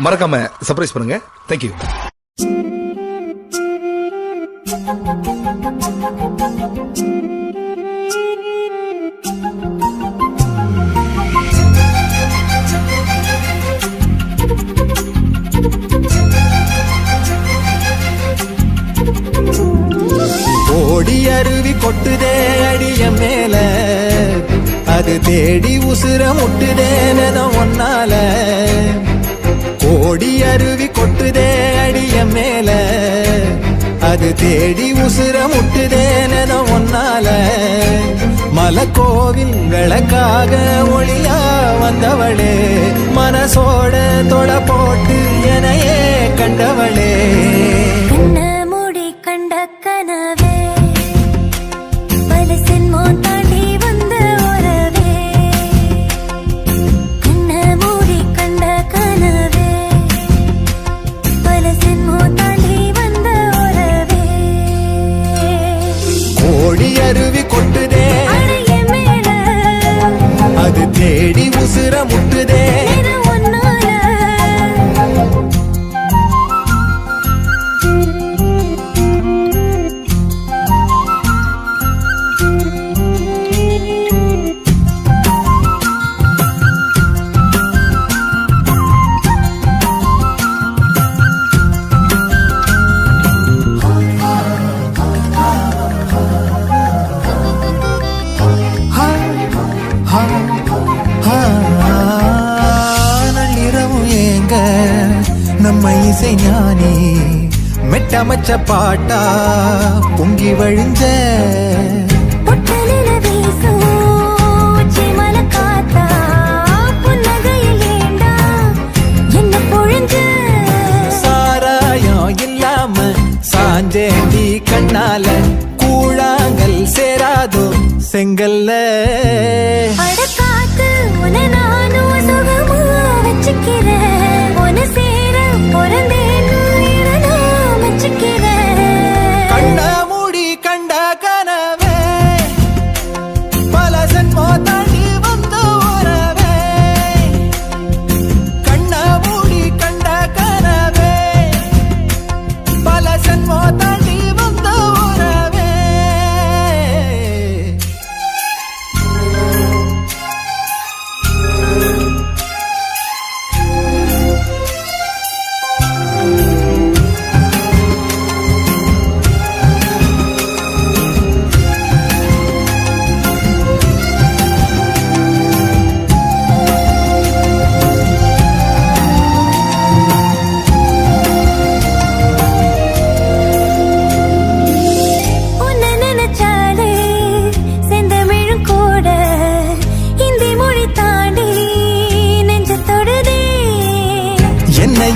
மறக்காம சர்ப்ரைஸ் பண்ணுங்க. தேங்க்யூ. ஓடி அருவி கொட்டுதே அடிய மேல, அது தேடி உசுர முட்டுதேன ஒன்னால. ஓடி அருவி கொட்டுதே அடிய மேல, அது தேடி உசுர முட்டுதேன ஒன்னால. மலக்கோவில் விளக்காக ஒளியா வந்தவளே, மனசோட தொட போட்டு எனையே கண்டவளே. அருவி கொட்டுதே அது தேடி உசுர முட்டுதே. நம்ம இசை ஞானி மெட்டமச்ச பாட்டா பொங்கி வழிஞ்ச சாராயம் இல்லாம சாஞ்சேண்டி கண்ணால கூழாங்கல் சேராதோ செங்கல்ல. கண்ண மூடி கண்ட கனவே பல சென்மோ தாண்டி வந்த உறவே. கண்ண மூடி கண்ட கனவே பல சென்மோ தாண்டி வந்த உறவே.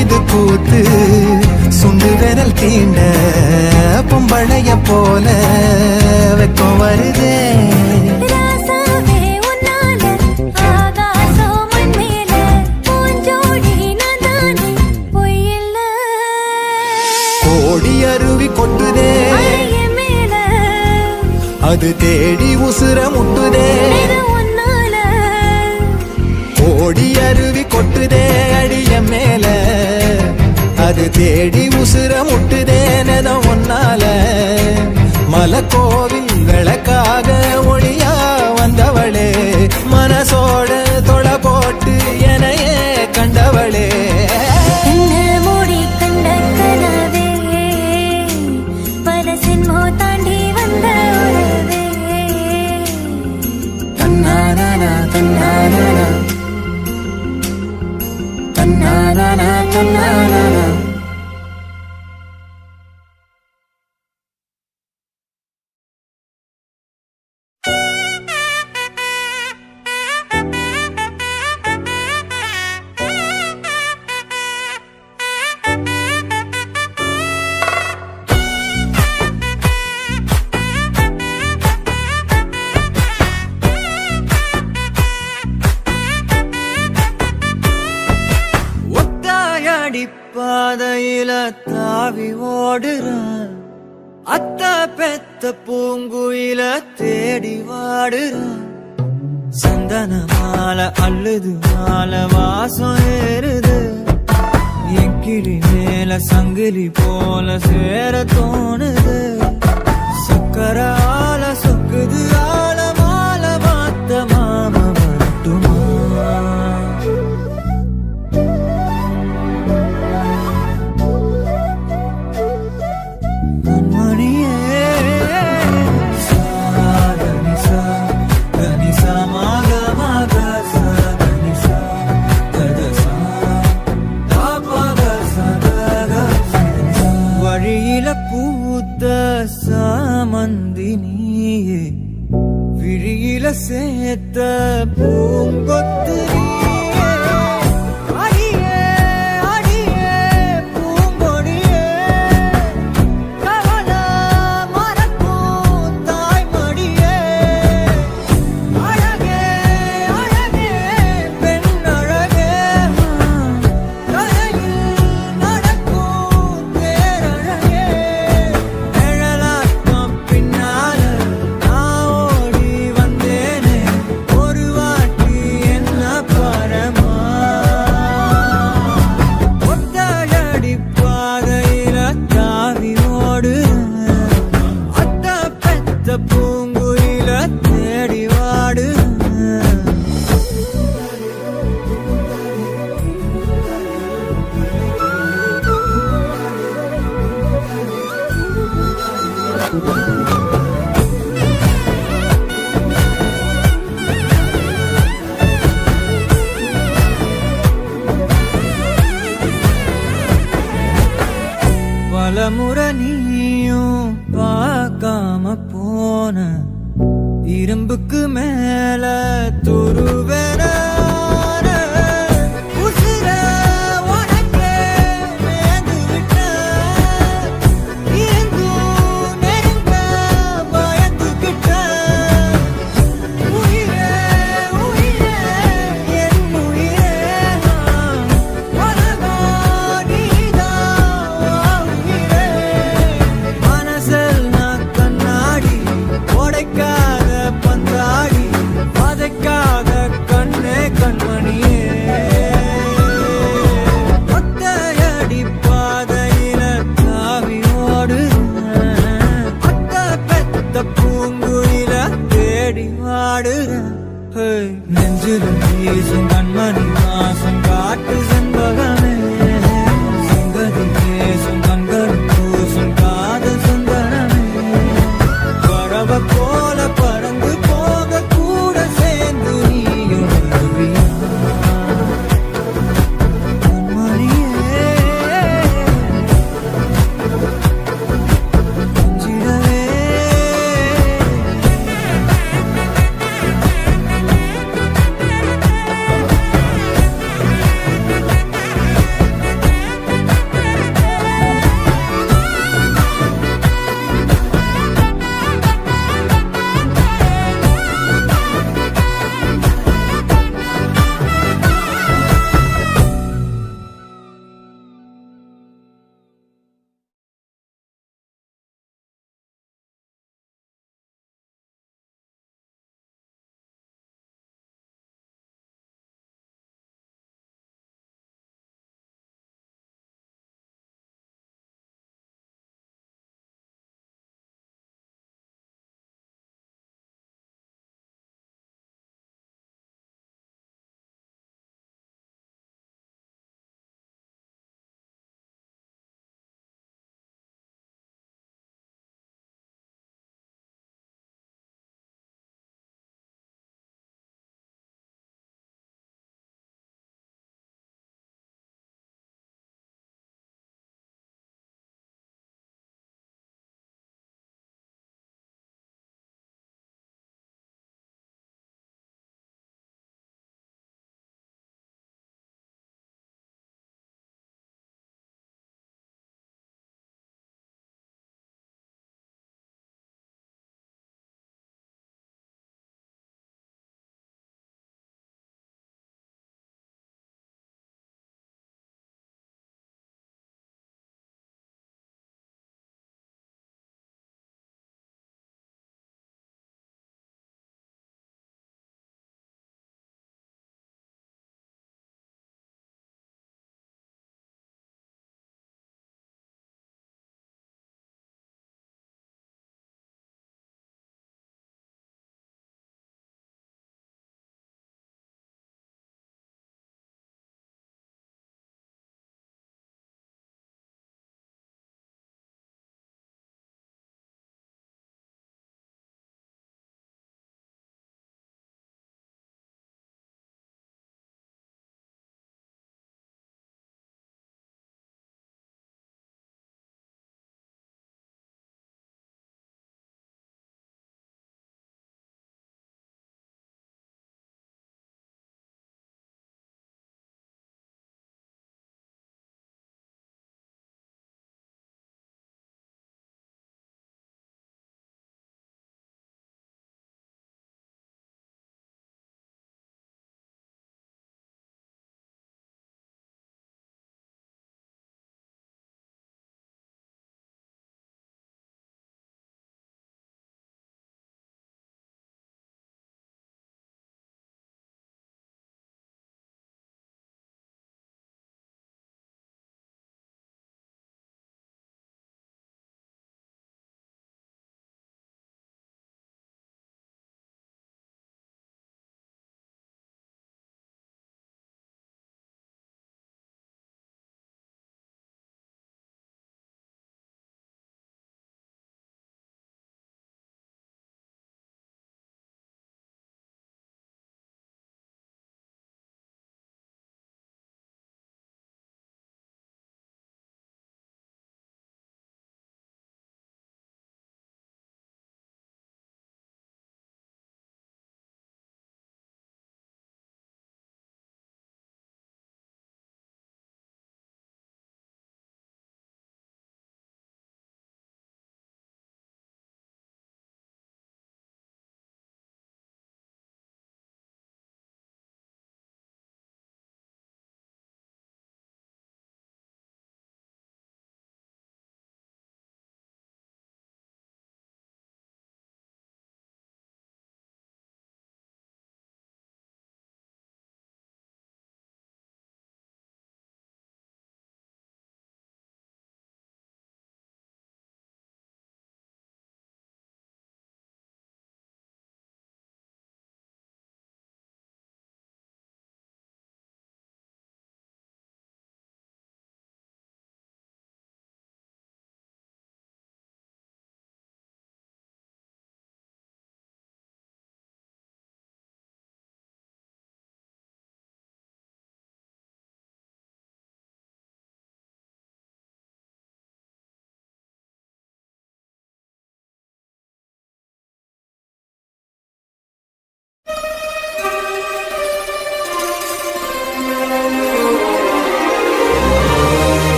இது கூத்து சுண்டு விரல் தீண்ட பொம்பளைய போல வெக்கம் வருதே. கோடி அருவி கொட்டுதே அது தேடி உசுர முட்டுதே. கோடி அருவி கொட்டுதே அடிய மேல, அது தேடி உசுர முட்டுதேன ஒன்னால. மலக்கோவில் விளக்காக ஒளியா வந்தவளே, மனசோட தொட போட்டு எனையே கண்டவளே. தன்னானா தன்னானா தன்னானா தன்னானா. பாதையில தாவி ஓடுறான், அத்த பெத்த பூங்குயில தேடி வாடுறான். சந்தன மாலை அள்ளுது மாலை வாசம் ஏறுது, கிளி மேல சங்கிலி போல சேர தோணுது சக்கர ஆல சொக்குது ஆல மால மாத்த மாம வரட்டுமா மணியே சாதனிசா கனிசா மாக மாக சாதனிசா கதசா தாபக சதக வழியில பூத்த சாமந்தி நீயே விழியில சேர்த்த பூங்கொத்து நீயே அடியே அடியே பூங்கொடியே கவல மறக்கும் தாய்மடியே அழகே அழகே பெண் அழகே கரையில் நடக்கும் தேரழகே நிழலாட்டம் பின்னால நான் ஓடி வந்தேனே ஒரு வாட்டி என்ன பரமா ஒத்தையடி பாதையில தாவி ஓடுறேன் அத்த பெத்த பூங்குயில தேடி வாடுறேன் பலமுறை நீயும் பார்க்காம போன இரும்புக்கு மேல துருவென உசுர உனக்கே மேய்ந்து விட்டேன் இருந்தும் நெருங்க பயந்துகிட்டேன் உயிரே உயிரே என் உயிரே உலகம் நீதான் உயிரே மனசில் நான் கண்ணாடி உடைக்காத பந்தாடி வதைக்காத கண்ணே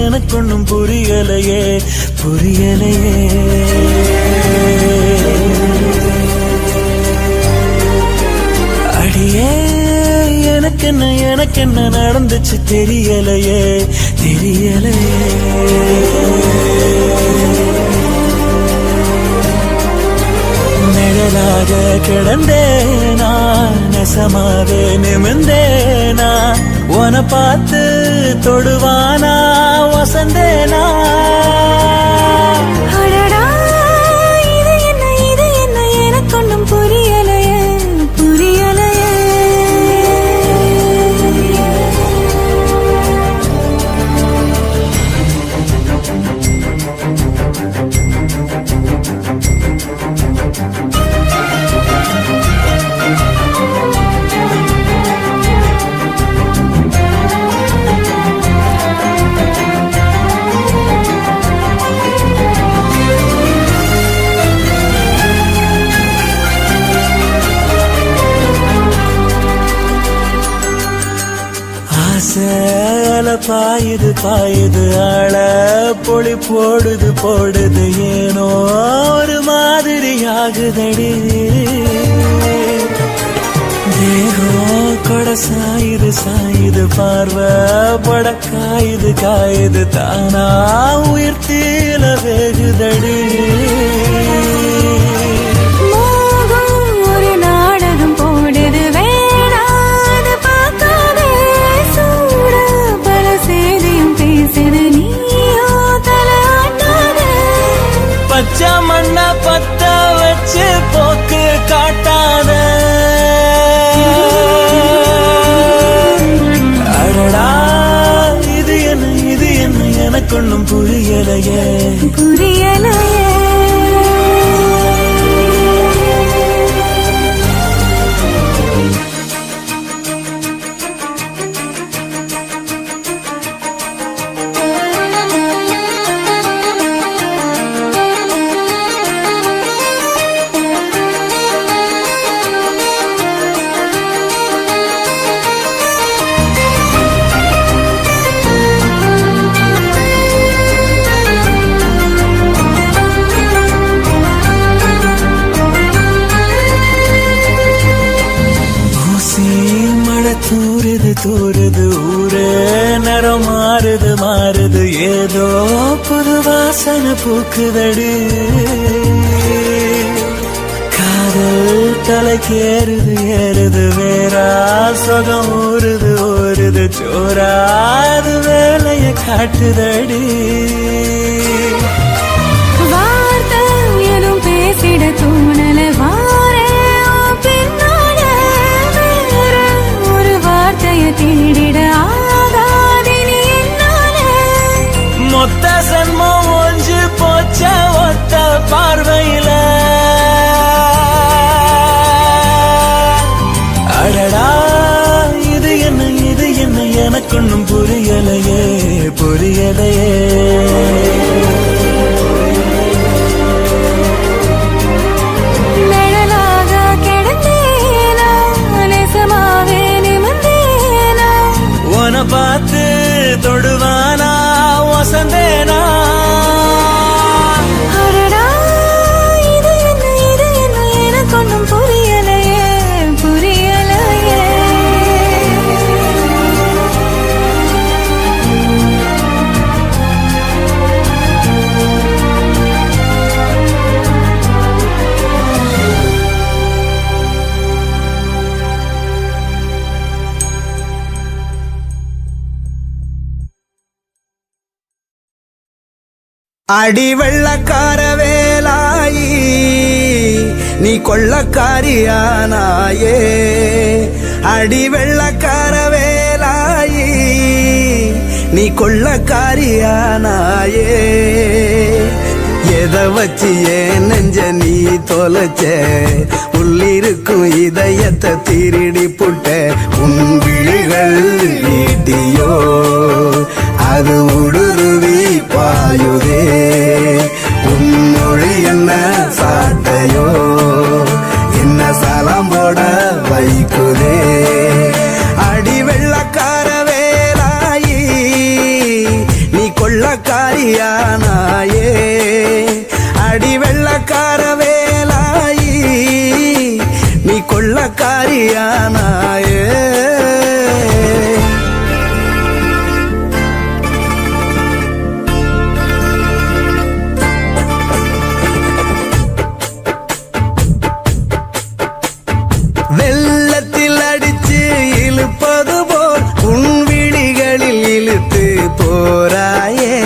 எனக்கு ஒன்னும் புரியலையே புரியலையே. அடியே எனக்கு என்ன நடந்துச்சு தெரியலையே தெரியலையே. நிழலாக கிடந்தேனா நெசமாவே நிமிந்தேனா உன பார்த்து தொடுவானா வசந்தேனா. இது என்ன எனக்கு ஒன்றும் புரியலையே புரியலையே. ஆசைல பாயுது பாயுது ஆள பொழி போடுது போடுது ஏனோ ஒரு மாதிரி ஆகுதடி. தேகம் கொட சாயுது சாயுது பார்வை பட காயுது காயுது தானா உயிர் தீல வேகுதடி. ஒரு நாடகம் போடுது வேணாது பார்க்காதே சூட பல செய்தியும் பேசுது நீயோ தலையாட்டாதே. பச்சை மண்ண பத்த வச்சு போக்கு காட்டாத. அடடா இது என்ன எனக்கு ஒன்னும் புரியலையே புரியலையே. தூருது தூருது ஊரே நிறம் மாறுது மாறுது ஏதோ புது வாசனை பூக்குதடி. காதல் தலைக்கேறுது ஏறுது வேறா சொகம் ஊறுது ஊறுது சோறாது வேலைய காட்டுதடி. வார்த்தை எதுவும் பேசிட தோணல வாரே பின்னால வேற ஒரு வார்த்தைய தேடிட ஆகாதினி என்னால. மொத்த சன்மம் ஒன்று போச்ச ஒத்த பார்வையில. அடடா இது என்ன எனக்கு ஒன்னும் புரியலையே புரியலையே. நிழலாக கிடந்தேனா நெசமாவே நிமிந்தேனா உன பார்த்து தொடுவானா வசந்தேனா. அடடா இது என்ன எனக்கு ஒன்றும் புரியலையே புரியலையே. அடி வெள்ளக்கார வேலாயி நீ கொள்ளக்காரியானாயே. அடி வெள்ளக்கார வேலாயி நீ கொள்ளக்காரியானாயே. எதை வச்சு ஏன் நெஞ்ச நீ தொலைச்ச உள்ளிருக்கும் இதயத்தை திருடி புட்ட. உன் விழிகள் நீட்டியோ அது ஊடுருவி பாயுதே. உன் மொழி என்ன சாட்டையோ என்ன சலம் போட வைக்குதே. அடி வெள்ளக்கார வேலாயி நீ கொள்ள கொள்ளக்காரியானாயே அடி வெள்ளக்கார வேலாயி நீ கொள்ளக்காரியானாயே வெள்ளத்தில் அடிச்சு இழுப்பது போல் உன் விழிகளில் இழுத்து போராயே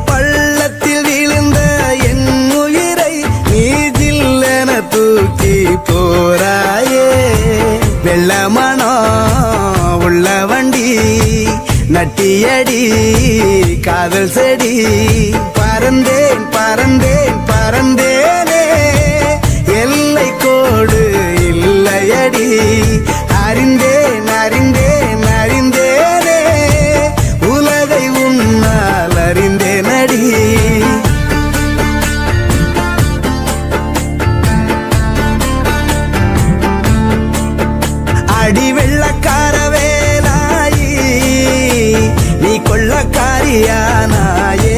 பள்ளத்தில் விழுந்த என் உயிரை நீ ஜில்லென தூக்கி போராயே வெள்ளமனோ உள்ள வண்டி நட்டியடி காதல் செடி பறந்தேன் பறந்தேன் பறந்தேனே எல்லை கோடு இல்லையடி அறிந்தேன் அறிந்தேன் அறிந்தேனே உலகை உன்னால் அறிந்தேனடி அடி வெள்ளக்கார வேலாயி நீ கொள்ளக்காரியானாயே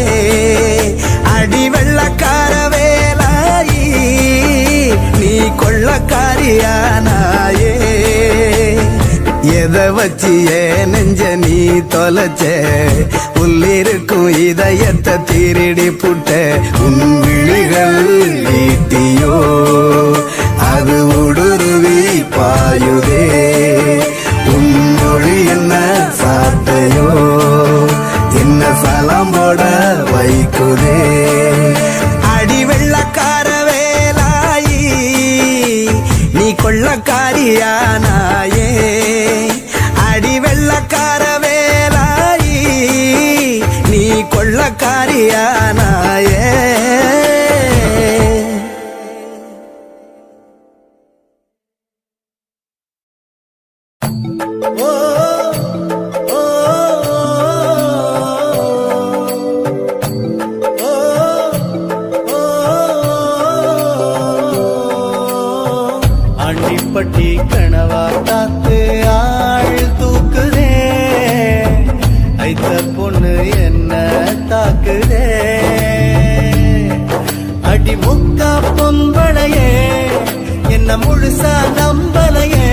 அடி வெள்ளக்கார வேலாயி நீ கொள்ளக்காரியானாயே எதை வச்சு ஏன் நெஞ்ச நீ தொலைச்ச உள்ளிருக்கும் இதயத்தை திருடி புட்ட உன் விழிகள் நீட்டியோ அது ஊடுருவி பாயுதே உன் மொழி என்ன சாட்டையோ என்ன சலாம் போட வைக்குதே அடி வெள்ளக்கார வேலாயி நீ கொள்ளக்காரியானாயே அடி வெள்ளக்கார வேலாயி நீ கொள்ளக்காரியானாயே ஆண்டிப்பட்டி கனவா காத்து ஆள் தூக்குதே ஐத்த பொண்ணு என்ன தாக்குதே அடி முக்கா பொம்பளையே என்ன முழுசா நம்பலையே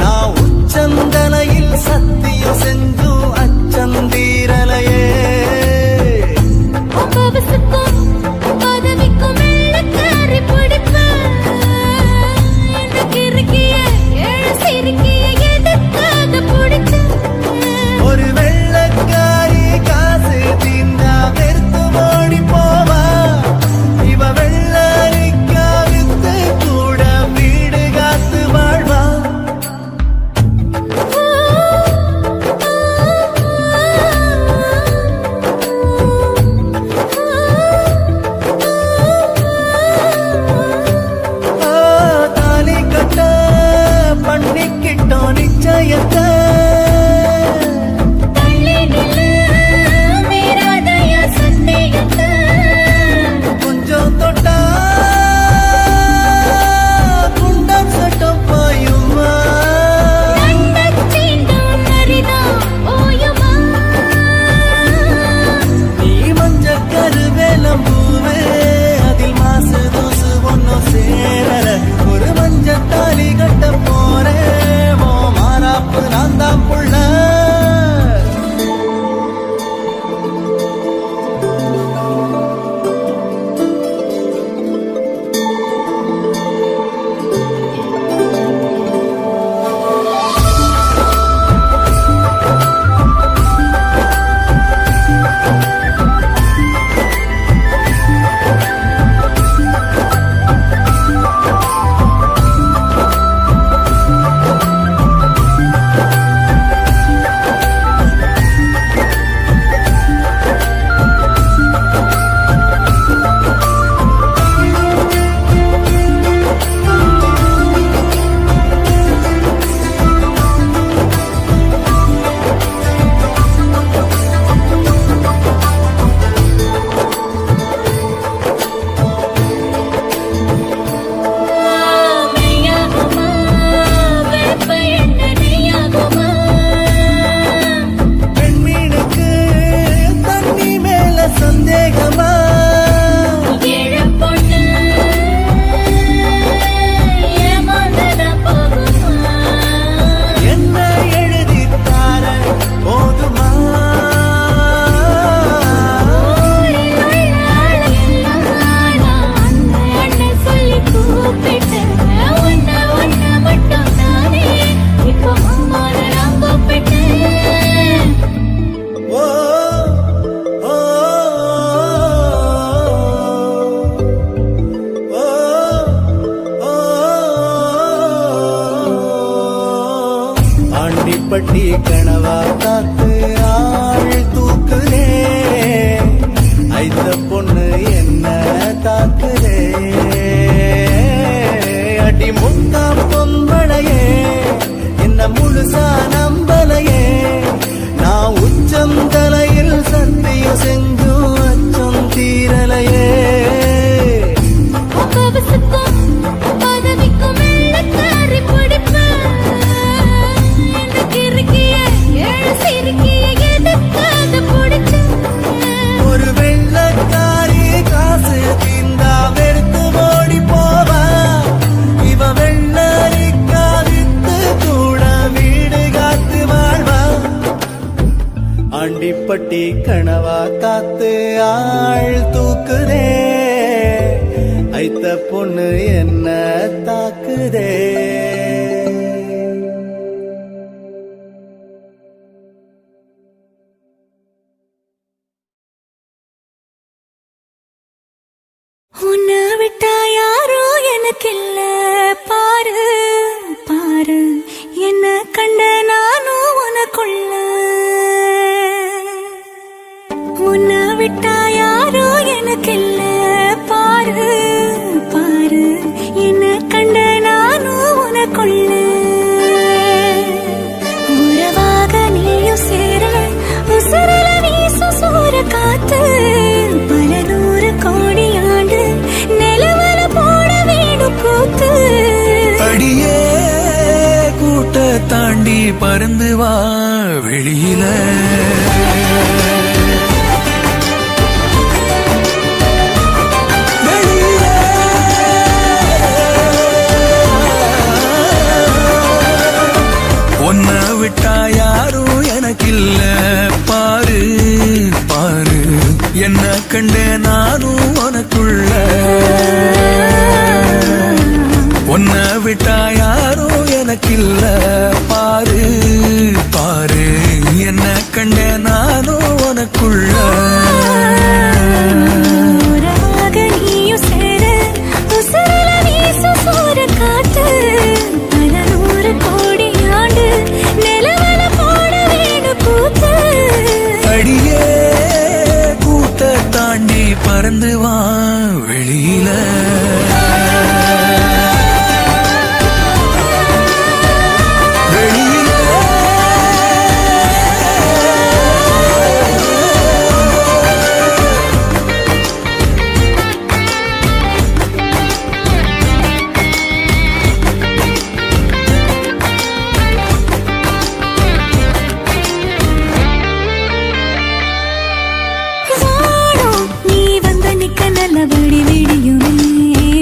நான் உச்சந்தலையில் சத்தியம் செஞ்சும் அச்சந்தீரலையே பவசுக்கும் பதவிக்கும் வெள்ளக்காரி பிடிப்பேன் எனக்கு இருக்கிய ஏழு சிறுக்கிய எதுக்காக பிடிச்சேன் ஒரு வெள்ளக்காரி காசு தீந்தா வெறுத்து ஓடி போவா இவ வெள்ளரிக்கா வித்து கூட வீடு காத்து வாழ்வா கனவா காத்து ஆள் தூக்குதே ஐத்த பொண்ணு என்ன தாக்குதே அடி முத்தா பொம்பளையே என்ன முழுசா நம்பலையே நான் உச்சம் தலையில் சத்தியம் செஞ்சும் அச்சம் தீரலையே பவசுக்கும் பதவிக்கும் வெள்ளக்காரி பிடிப்பேன் எனக்கு இருக்கிய ஏழு சிறுக்கிய எதுக்காக பிடிச்சேன் ஒரு வெள்ளக்காரி காசு தீந்தா வெறுத்து ஓடி போவா இவ வெள்ளரிக்கா வித்து கூட வீடு காத்து வாழ்வா ஆண்டிப்பட்டி கனவா காத்து ஆள் தூக்குதே ஐத்த பொண்ணு என்ன தாக்குதே உன்னை விட்டா யாரோ எனக்கில்ல பாரு பாரு என்ன கண்ட நானும் உனக்குள்ள உன்னை விட்டா யாரோ எனக்கில்ல பாரு பாரு என்ன கண்ட நானும் உனக்குள்ள உறவாக நீயும் சேர உசுரல வீசும் சூற காத்து பல நூறு கோடி ஆண்டு நிலவர போட வீடும் கூத்து அடியே கூட்ட தாண்டி பறந்து வா வெளியில உன்னை விட்டா யாரும் எனக்கில்ல பாரு பாரு என்ன கண்ட நானும் உனக்குள்ள உன்னை விட்டா யாரும் எனக்கில்ல பாரு பாரு என்ன கண்ட நானும் உனக்குள்ள உறவாக நீயும் சேர உசுரல வீசும் சூற காத்து பல நூறு கோடி ஆண்டு நிலவர போட வீடும் கூத்து அடியே கூட்ட தாண்டி பறந்து வா வெளியில வானம் நீ வந்து நிக்க நல்லபடி விடியுமே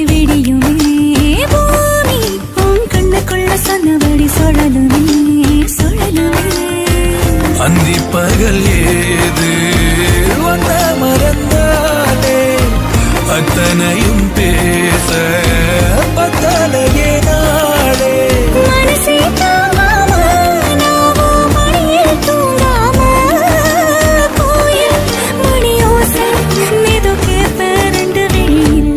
விடியுமே பூமி உன் கண்ணுக்குள்ள சொன்னபடி சுழலுமே சுழலுமே அந்தி பகல் ஏது வந்த மறந்தாலே அத்தனையும் பேச பத்தலையே நாளே மனசே தாங்காம நாவும் மணியில் தூங்காம கோயில் மணியோசை மெது கேப்ப ரெண்டு வெளியில்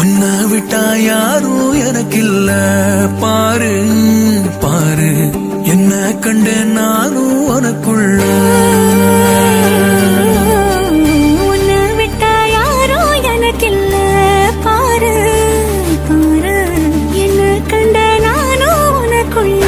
உன்னை விட்டா யாரும் எனக்கில்ல பாரு பாரு என்ன கண்ட நானும் உனக்குள்ள உன்னை விட்டா யாரோ எனக்கில்ல பாரு பாரு என்ன கண்ட நானும் உனக்குள்ள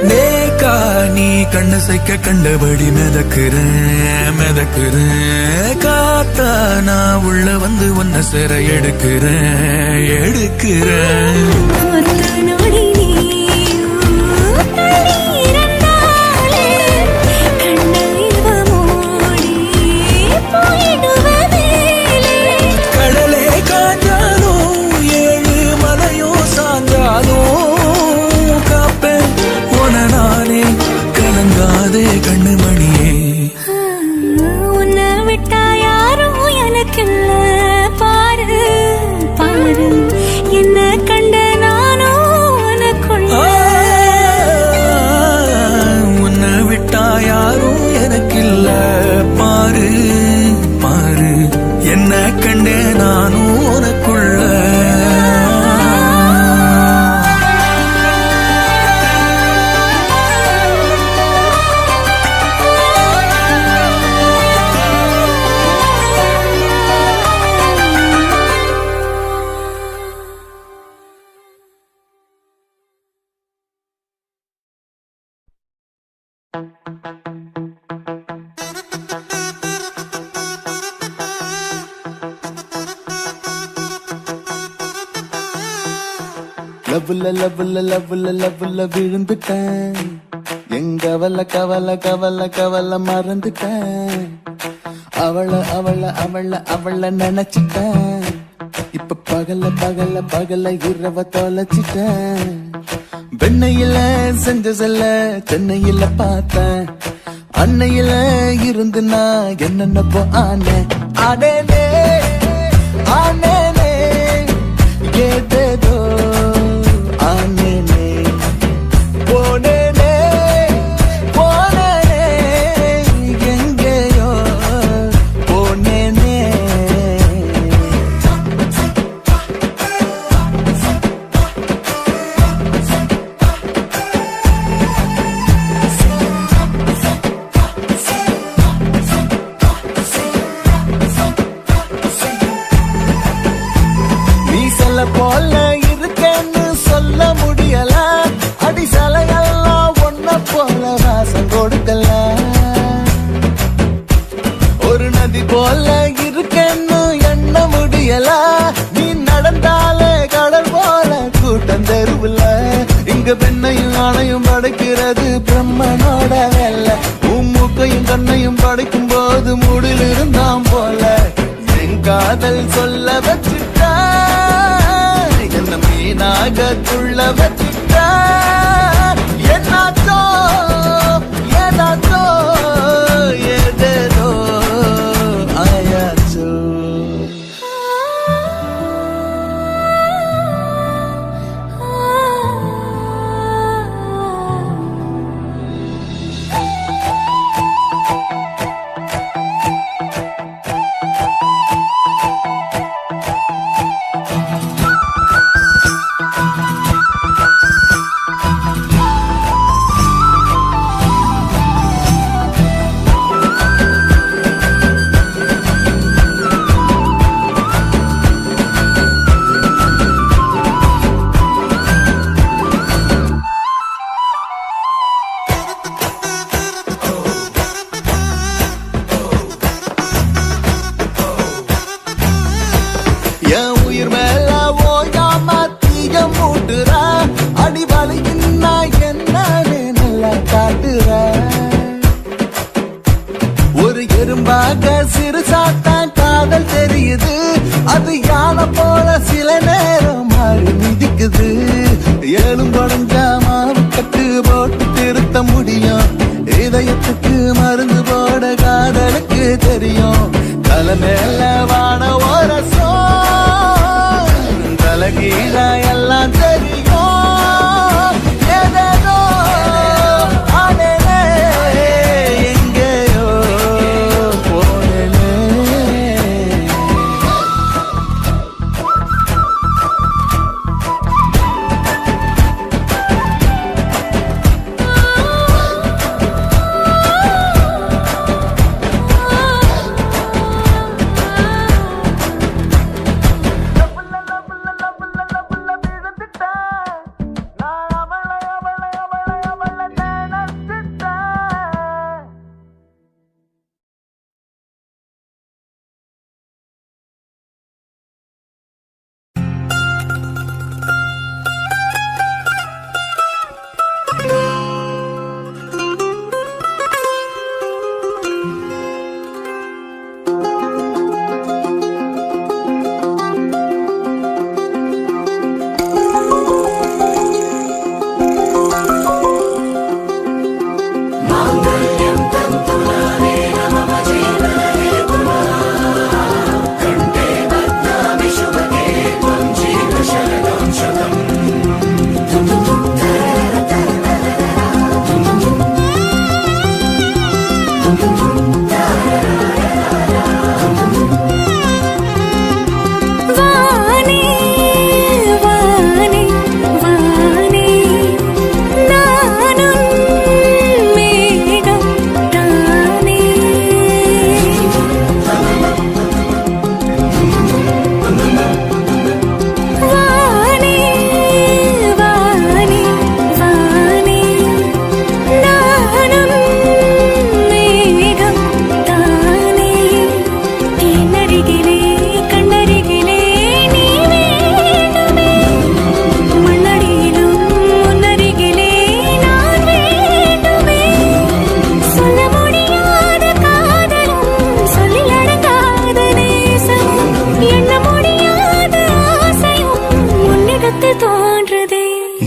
நேக்கா நீ கண்ணு சைக்க கண்டபடி மிதக்குறேன் மிதக்குறேன் காத்தா நான் உள்ள வந்து உன்னை சிற எடுக்கிறேன் எடுக்கிறேன் ஒத்த நொடி நீயும் தண்ணீரண்டாலே கண்ணீர் மூடி போயிடுவதேலே கடலே காஞ்சாலும் ஏழு மலையும் சாஞ்சாலும் காப்பேன் உன பாரு பாரு என்ன கண்டே நானும் உனக்குள்ள லவ்ல விழுந்துட்டேன் எங்க கவலை மறந்துட்டேன் அவள நினைச்சிட்டேன் இப்ப பகல இரவ தொலைச்சிட்டேன் வெண்ணையில செஞ்ச செல்ல சென்னையில பார்த்தேன் அன்னையில இருந்து நான் என்னென்னப்போ ஆனேனே ஏதேதோ ஆனேனே போனேனே எங்கேயோ போனேனே போல இருக்கேன்னு சொல்ல முடியல அடி சலையெல்லாம் ஒன்ன போல வாசம் கொடுக்கல ஒரு நதி போல இருக்கேன்னு எண்ண முடியல நீ நடந்தாலே கடல் போல கூட்டம் தெருவுல இங்க பெண்ணையும் ஆணையும் படைக்கிறது பிரம்மனோட வேலை மூக்கையும் கண்ணையும் படைக்கும் போது மூடில் இருந்தாம் போல என் காதல் சொல்ல வச்சுட்டா என்ன மீனாக துள்ள வச்சுட்டா என்னாச்சோ ஏதாச்சோ ஏதேதோ ஆயாச்சோ என் உயிர் மேல ஓயாம தீய மூட்டுற அடிவலின்னா என்னன்னு நல்லா காட்டுற ஒரு எறும்பாக சிறுசாத்தான் காதல் தெரியுது அது யானை போல சில நேரம் மாறி மிதிக்குது ஏழும் தொடஞ்சா மாவு கட்டு போட்டு திருத்த முடியும் இதயத்துக்கு மருந்து போட காதலுக்கு தெரியும் தலை மேல வான ஓரசம் தலகீழ எல்லாம் தெரியும் ஏதேதோ ஆனேனே எங்கேயோ போனேனே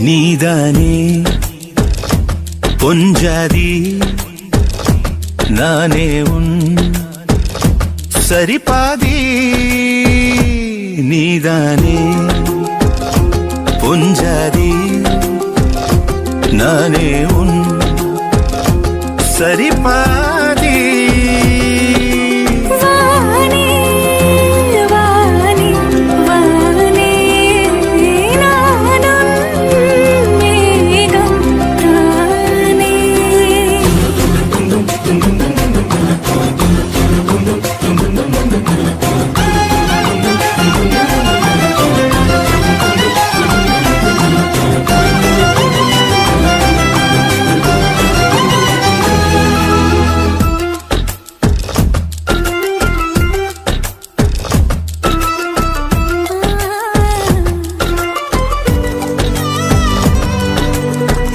நீதானே பொஞ்சாதி நானே உன் சரிபாதி நீதானே பொஞ்சாதி நானே உன் சரிபாதி வானே வானே வானே நானும் மேகம் தானே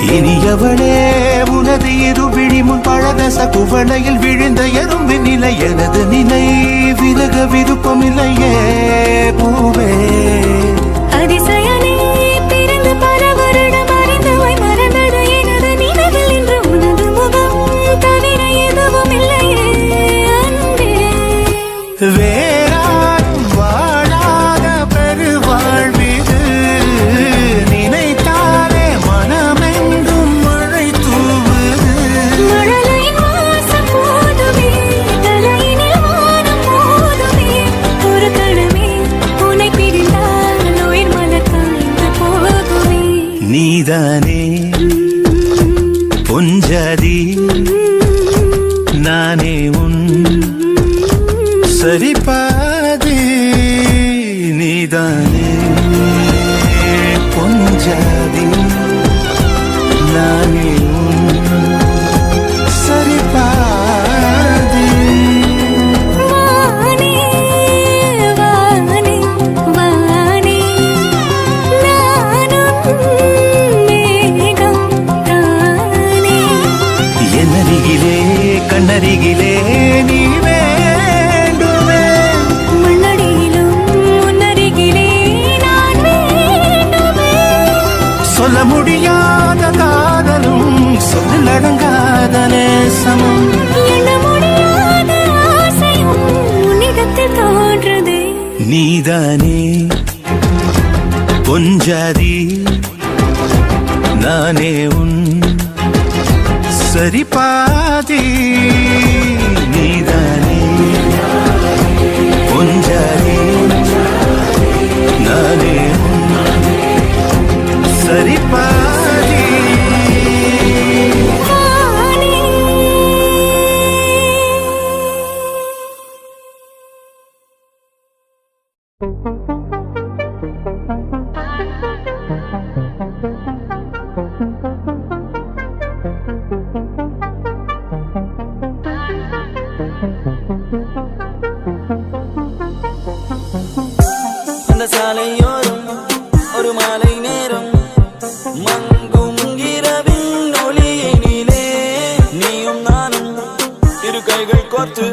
இனியவளே உனது இரு விழிமுன் பழதச குவளையில் விழுந்த எறும்பின் நிலை எனது நிலை விலக விருப்பமில்லையே பூவே அதிசயனே பிறந்து பல வருடம் அறிந்தவை மறந்தது எனது நினைவில் இன்று உனது முகம் தவிர எதுவும் இல்லையே அன்பே வேறாரும் வாழாத பெருவாழ்விது நினைத்தாலே மனமெங்கும் மழை தூவுது மழலையின் வாசம் போதுமே தலையினில் வானம் போதுமே ஒரு கணமே உன்னை பிரிந்தால் உயிர் மலக்காய்ந்து போகுமே நீதானே பொஞ்சாதி நானே உன் சரிபாதி நீதானே பொஞ்சாதி நானே உன் சரிபாதி வானே வானே வானே நானும் மேகம் தானே என்னருகிலே கண்ணருகிலே நீ வேண்டுமே முன்னடியிலும் முன்னருகிலே நான் வேண்டுமே சொல்ல முடியாத காதலும் சொல்லடங்காத நேசமும் எண்ண முடியாத ஆசையும் உன்னிடத்தில் தோன்றுதே நீதானே பொஞ்சாதி நானே உன் சரிபாதி நீதானே பொஞ்சாதி நானே உன் சரிபாதி வானே அந்த சாலையோரம் ஒரு மாலை நேரம் மங்கும் இரவின் ஒளியினிலே நீயும் நானும் இரு கைகள் கோர்த்து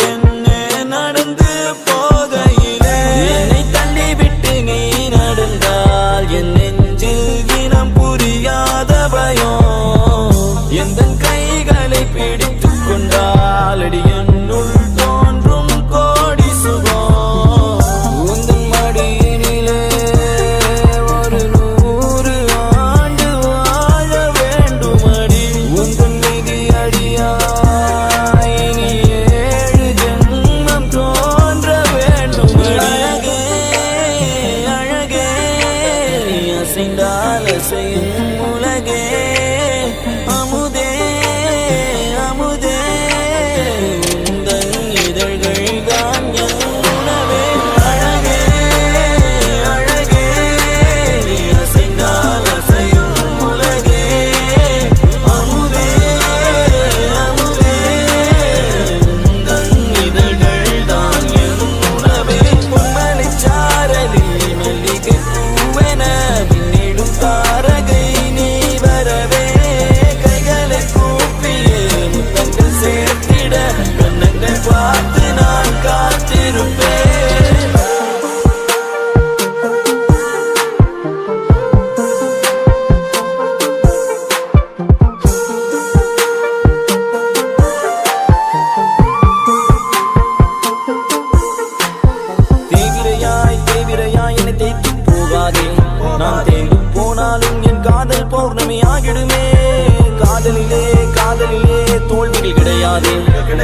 பெண்ணே நடந்து போகையிலே என்னை தள்ளிவிட்டு நீ நடந்தால் என் நெஞ்சில் இனம் புரியாத பயம் எந்த கைகளை பிடித்துக் கொண்டால் அடி என்னுள் தோன்றும் கோடி சுகம் உந்தன் மடியினிலே ஒரு 100 ஆண்டு வாழ வேண்டுமடி உந்தன் விதி அடியாய் இனி 7 ஜென்மம் தோன்றுமடி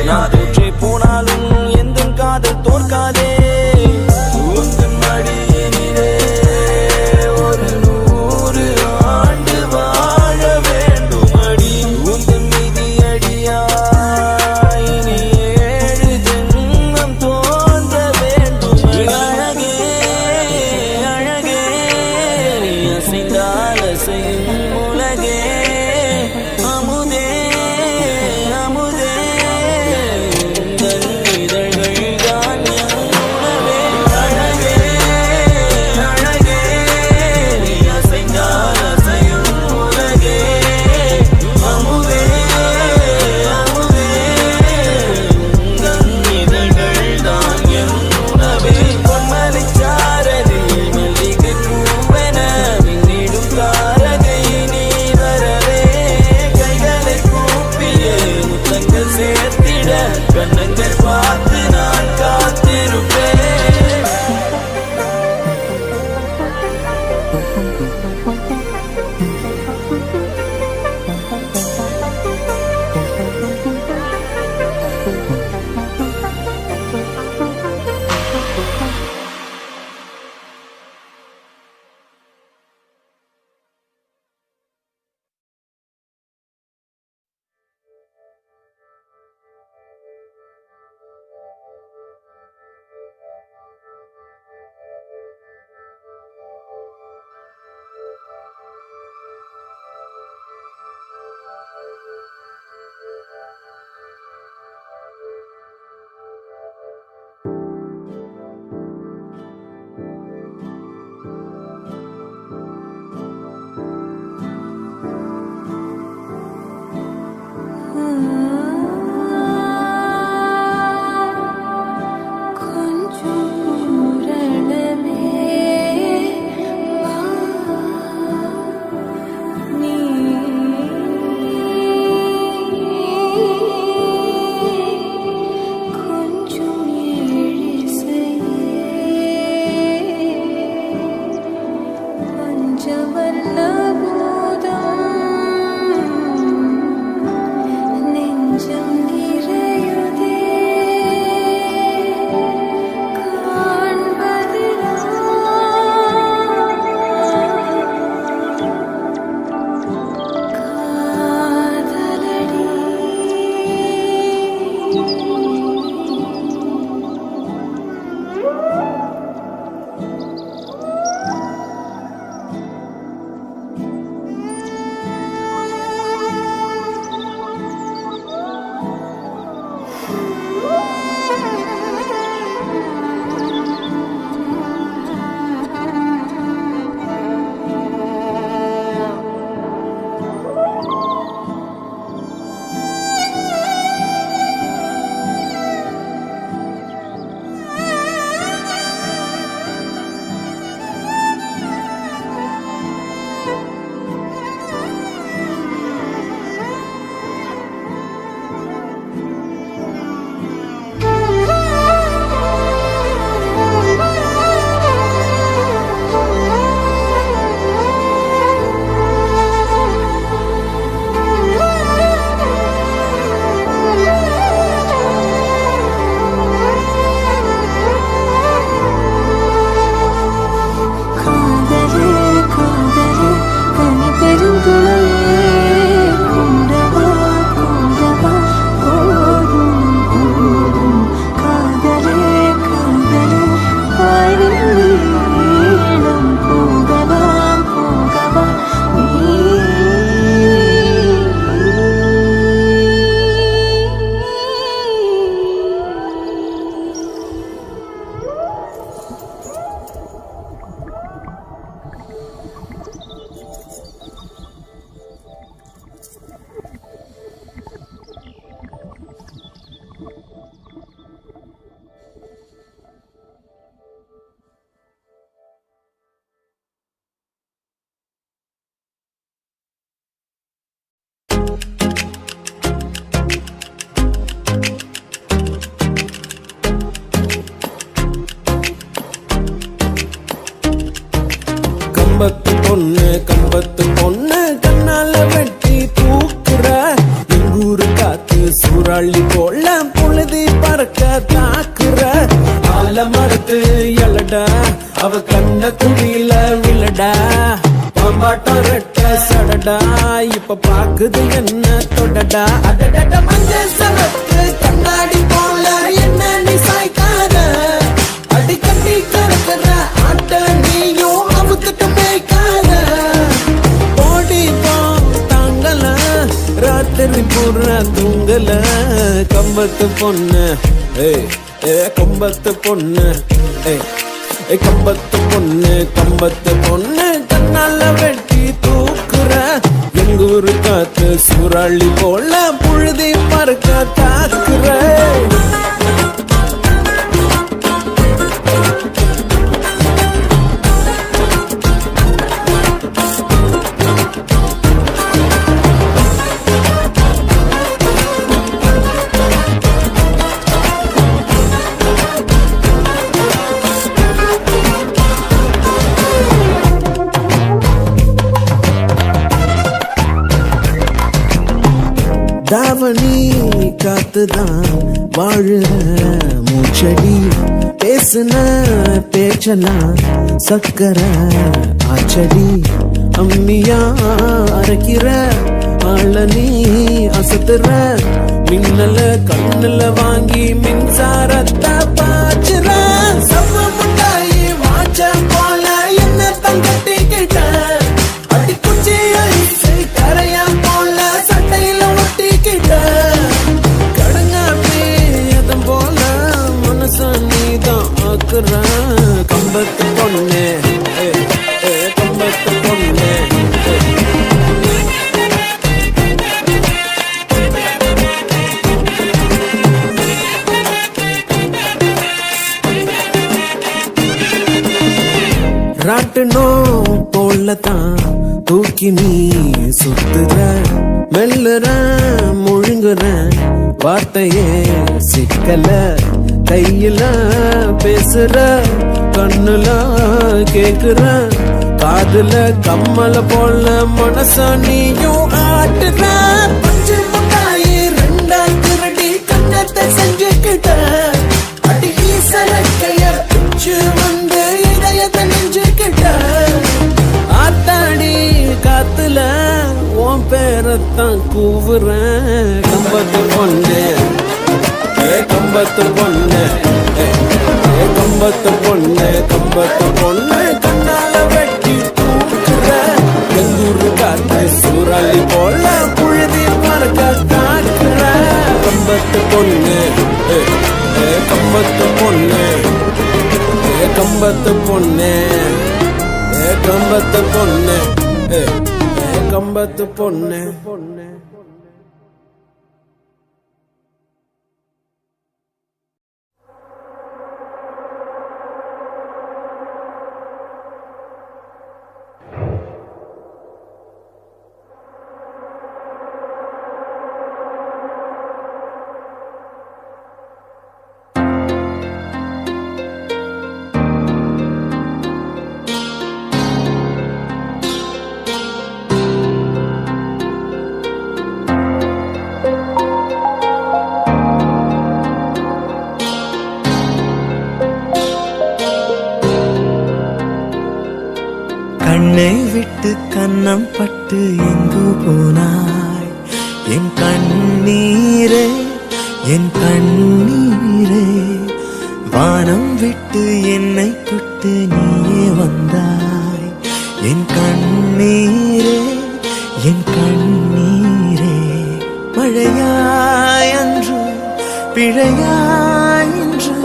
நான் தோற்றே போனாலும் எந்த காதல் தோற்காதே உந்தன் மடியினிலே ஒரு 100 ஆண்டு வாழ வேண்டும் அடி உந்தன் மிதியடியாய் இனி 7 ஜென்மம் தோன்ற வேண்டும் அழகே அழகே நீ அசைந்தால் அசையும் உலகே அமுதே அமுதே உந்தன் இதழ்கள் தான் என் உணவே அழகே அழகே நீ அசைந்தால் அசையும் உலகே அமுதே அமுதே உந்தன் இதழ்கள் தான் என் உணவே பொன்மலைச்சாரலில் மல்லிகை பூவென மின்னிடும் தாரகை நீ வரவே கைகளை கூப்பிய முத்தங்கள் சேர்த்திட கண்ணங்கள் பார்த்து நான் காத்திருப்பேன் அவ கண்ண குழியில விழடா பாம்பாட்டம் ரெட்ட சடடா இப்ப பாக்குது என்ன தொடடா அடடட மஞ்ச சவத்து கண்ணாடி போல என்ன நீ சாய்க்காத அடி கட்டி கறக்குற ஆட்ட நீயும் அவுத்துட்டு மேய்க்காத ஓடி போ தாங்கல ராத்திரி பூரா தூங்கல கம்பத்து பொண்ணு கம்பத்து பொண்ணு கம்பத்து பொண்ணு கண்ணால வெட்டி தூக்குற எங்கூரு காத்து சூறாளி போல புழுதி பறக்க தாக்குற தாவணி காத்துதான் வாழுற மூச்சடி பேசுன பேச்சலாம் சக்கர ஆச்சடி அம்மியா அரைக்கிற ஆள நீ அசத்துற மின்னல கண்ணுல வாங்கி மின்சாரத்தை பாச்சுற சம்ம முட்டாயி வாச்ச போல என்ன தங்கட்டிக்கிட்ட அடி குச்சி ஐசு கரையா போல சட்டையில ஒட்டிக்கிட்ட கடங்காப்பி அதன் போல மனச நீதான் ஆக்குற கம்பத்து பொண்ணு கம்பத்து பொண்ணு ராட்டுனோ போலதான் தூக்கி நீ சுத்துற மெல்லுற முழுங்குற வார்த்தையே சிக்கல கையில பேசுற கண்ணுல கேக்குற காதுல கம்மல போல மனச நீயும் ஆட்டுற பஞ்சு முட்டாயி ரெண்டா திருடி கண்ணத்தை செஞ்சுக்கிட்ட அடி சரக்கைய பிச்சு வந்து இதயத்தை நெஞ்சுக்கிட்ட ஆத்தாடி காத்துல உன் பேரத்தான் கூவுறேன் கம்பத்து பொண்ணு கம்பத்து பொண்ணு கம்பத்து பொண்ணு கம்பத்து பொண்ணு கண்ணால வெட்டி தூக்குற எங்கூரு காத்து சூறாளி போல புழுதி மறக்க தாக்குற கம்பத்து பொண்ணு கம்பத்து பொண்ணு கம்பத்து பொண்ணு கம்பத்து பொண்ணு கம்பத்து பொண்ணு கண்ணை விட்டு கன்னம் பட்டு எங்கு போனாய் என் கண்ணீரே என் கண்ணீரே வானம் விட்டு என்னை விட்டு நீயே வந்தாய் என் கண்ணீரே என் கண்ணீரே மழையாய் அன்று பிழையாய் என்று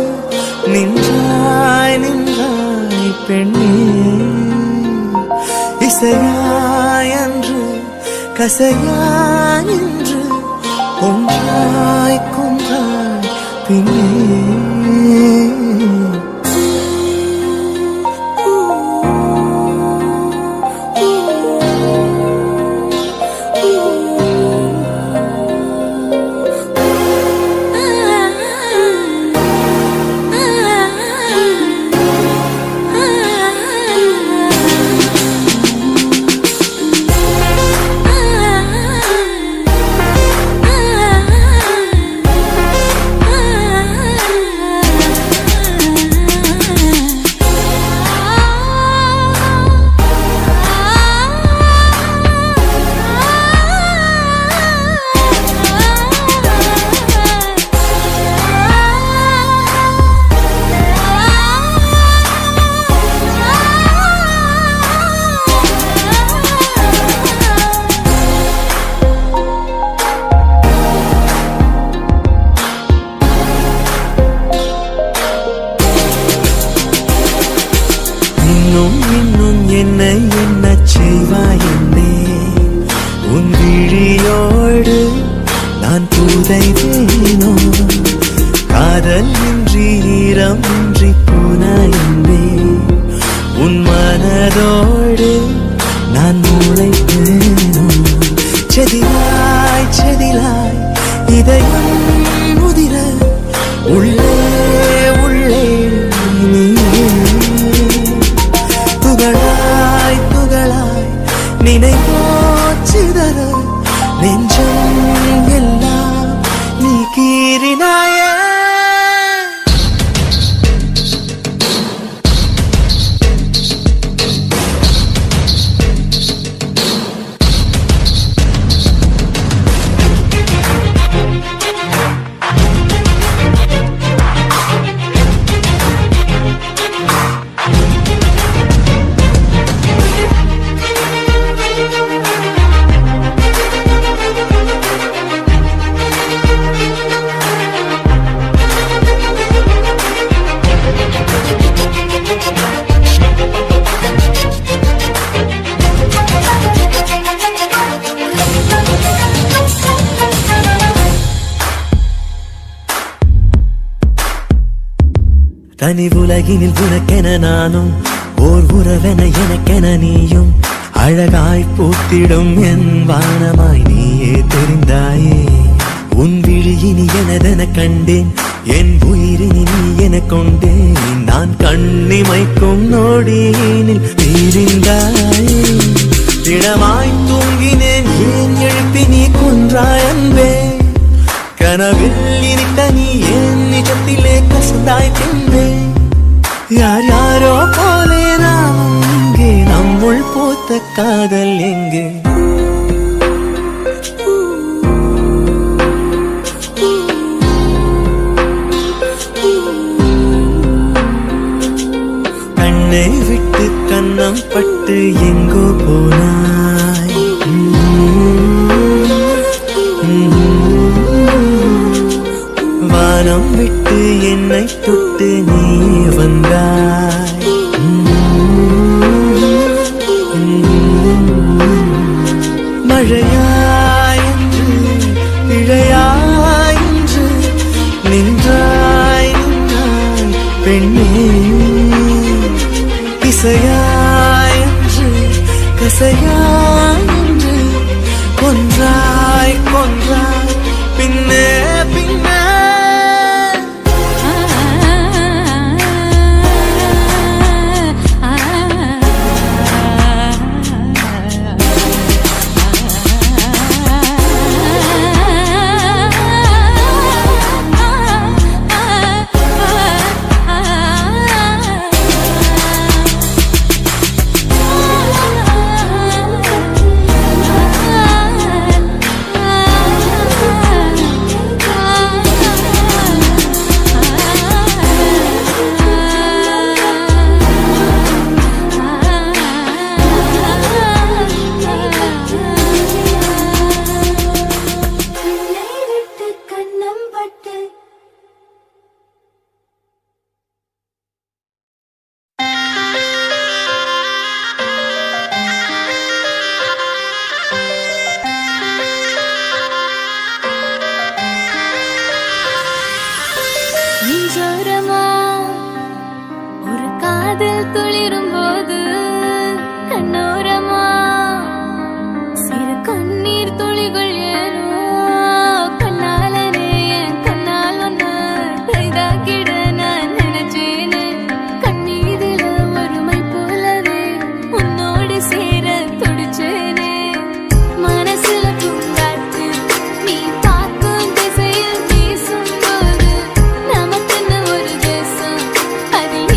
நின்றாய் நின்றாய் பெண்ணே இசையாய் அன்று கசையாய் என்று ஒன்றாய் கொன்றாய் பின்னே என்னை என்ன செய்வாய் என்னே உன் விழியோடு நான் புதைவேனோ காதல் இன்றி ஈரம் இன்றி போனாய் என்பே உன் மனதோடு நான் முளைப்பேனோ செதிலாய் செதிலாய் இதயம் முதிர உள்ளே உள்ளே நீயே துகளாய் துகளாய் நினைப்போச்சிதற நெஞ்சம் எல்லாம் நீ கீறினாயே தனி உலகினில் உனக்கென நானும் ஓர் உறவென எனக்கென நீயும் அழகாய் பூத்திடும் என் வானமாய் நீயே தெரிந்தாயே உன் விழியினி எனதென கண்டேன் என் உயிரினி நீ என கொண்டேன் நான் கண்ணிமைக்கும் நொடியினில் பிரிந்தாயே திடமாய் தூங்கினேன் ஏன் எழுப்பி நீ கொன்றாய் அன்பே கனவில் இனித்த நீ ஏன் நிஜத்திலே கசந்தாய் பின்பே யார் யாரோ போலே நாம் இங்கே நம்முள் போத்த காதல் எங்கே கண்ணை விட்டு கண்ணம் பட்டு எங்கோ போனாய் வானம் விட்டு என்னை தொட்டு நீ வந்தாய் மழையாய் என்று இழையாய் என்று நின்றாய் நின்றாய் பெண்ணே இசையாய் என்று கசையாய் என்று கொன்றாய் கொன்றாய் பின்னே பின்னே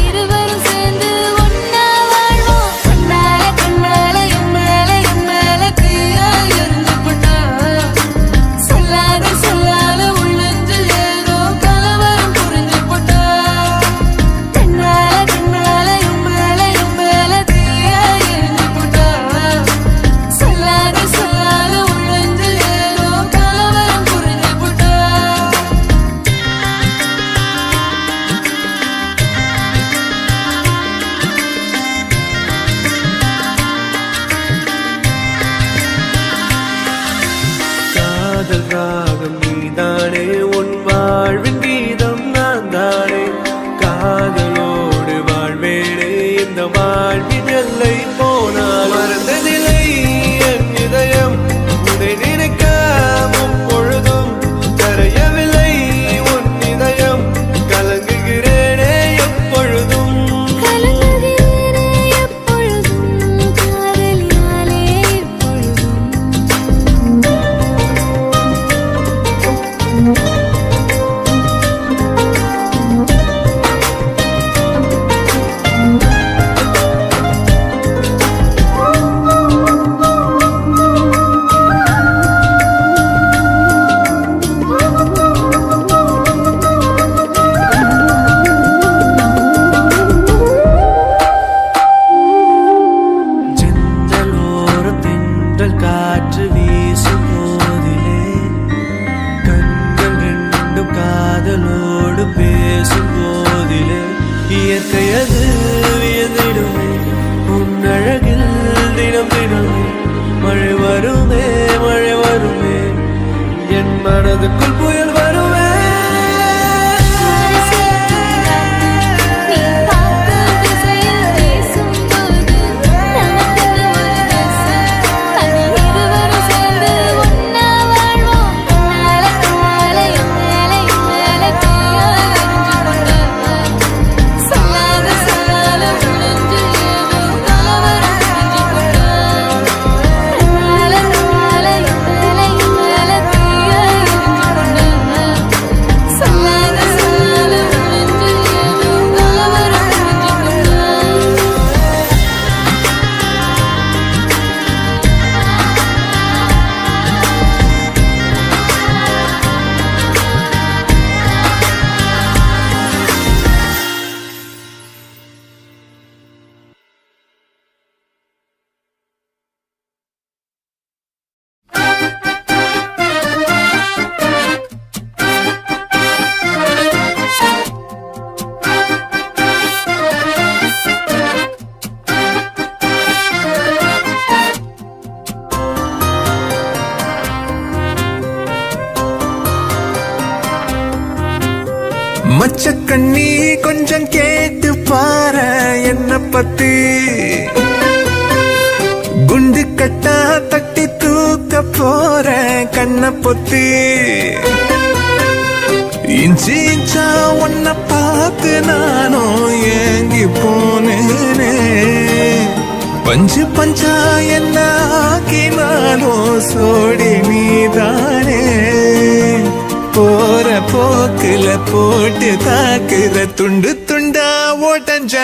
இருவரும் சேர்ந்து ஒன்னா அதுக்குள் புயல் வருவேன். நீ பார்த்த திசையில் வீசும்போது நமக்குள்ள ஒரு தேசம். அது இருவரும் சேர்ந்து ஒன்னா வாழ்வோம். நாளை மேலே சொல்லாத சொல்லாலும் நெஞ்சு ஏதோ கலவரம் செஞ்சு கொண்டான். மேலே சொல்லாத சொல்லாலும் நெஞ்சு ஏதோ கலவரம் செஞ்சு கொண்டான். மச்ச கண்ணி கொஞ்சம் கேட்டு பாரு என்ன பத்தி குண்டு கட்டா தட்டி தூக்க போற கண்ண பொத்தி இஞ்சி இஞ்சா உன்னை பார்த்து நானும் ஏங்கி போனேனே பஞ்சு பஞ்சா என்ன ஆக்கினாலும் சோடி நீதானே போற போக்குல போட்டு தாக்குற துண்டு துண்டா ஓட்டஞ்ச